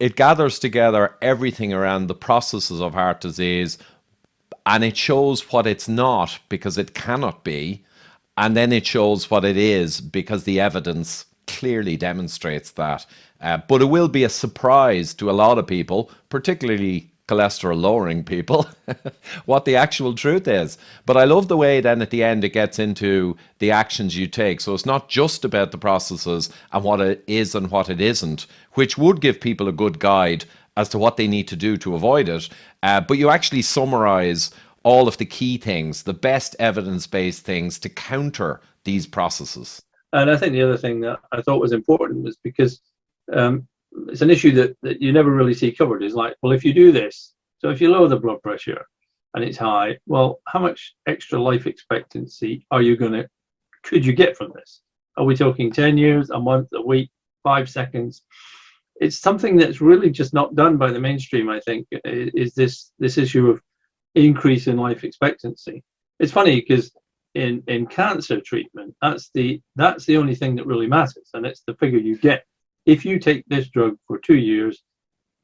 it gathers together everything around the processes of heart disease, and it shows what it's not because it cannot be, and then it shows what it is because the evidence clearly demonstrates that. But it will be a surprise to a lot of people, particularly cholesterol lowering people, what the actual truth is. But I love the way then at the end it gets into the actions you take. So it's not just about the processes and what it is and what it isn't, which would give people a good guide as to what they need to do to avoid it. But you actually summarize all of the key things, the best evidence-based things to counter these processes. And I think the other thing that I thought was important was because it's an issue that you never really see covered, is like, well, if you do this, so if you lower the blood pressure and it's high, well, how much extra life expectancy could you get from this? Are we talking 10 years, a month, a week, 5 seconds? It's something that's really just not done by the mainstream, I think, is this issue of increase in life expectancy. It's funny because in cancer treatment, that's the only thing that really matters, and it's the figure you get. If you take this drug for 2 years,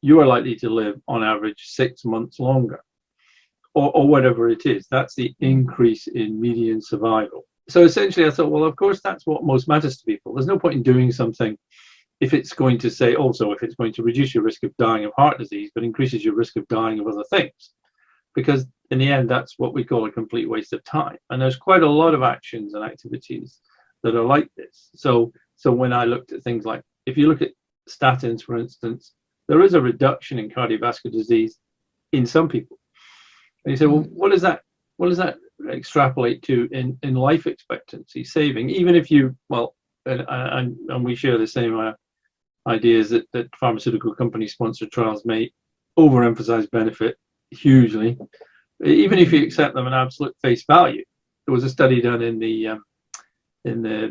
you are likely to live on average 6 months longer, or whatever it is. That's the increase in median survival. So essentially I thought, well, of course that's what most matters to people. There's no point in doing something if it's going to say also if it's going to reduce your risk of dying of heart disease but increases your risk of dying of other things, because in the end that's what we call a complete waste of time. And there's quite a lot of actions and activities that are like this. So when I looked at things like, if you look at statins, for instance, there is a reduction in cardiovascular disease in some people. And you say, well, what does that extrapolate to in life expectancy saving? Even if you, well, and we share the same ideas that pharmaceutical company sponsored trials may overemphasize benefit hugely. Even if you accept them in absolute face value, there was a study done in the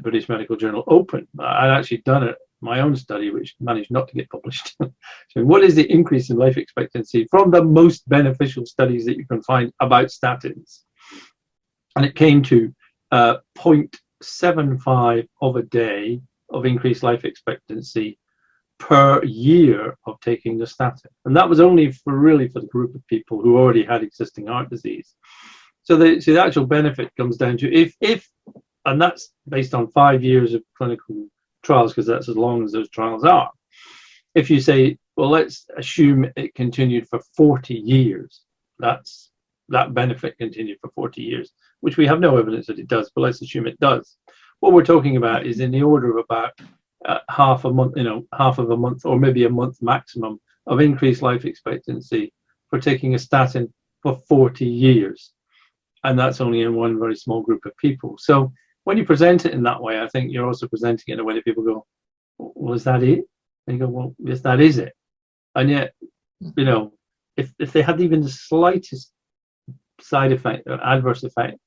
British Medical Journal Open. I'd actually done it, my own study, which managed not to get published. So what is the increase in life expectancy from the most beneficial studies that you can find about statins? And it came to 0.75 of a day of increased life expectancy per year of taking the statin. And that was only for the group of people who already had existing heart disease. So the actual benefit comes down to if, and that's based on 5 years of clinical trials, because that's as long as those trials are. If you say, well, let's assume it continued for 40 years, that benefit continued for 40 years, which we have no evidence that it does, but let's assume it does. What we're talking about is in the order of about half of a month, or maybe a month maximum, of increased life expectancy for taking a statin for 40 years. And that's only in one very small group of people. So when you present it in that way, I think you're also presenting it in a way that people go, well, is that it? And you go, well, yes, that is it. And yet, if they had even the slightest side effect or adverse effect,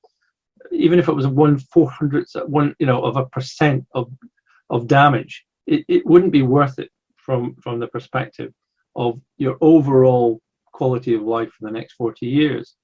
even if it was 1/400 of a percent of damage, it wouldn't be worth it from the perspective of your overall quality of life for the next 40 years.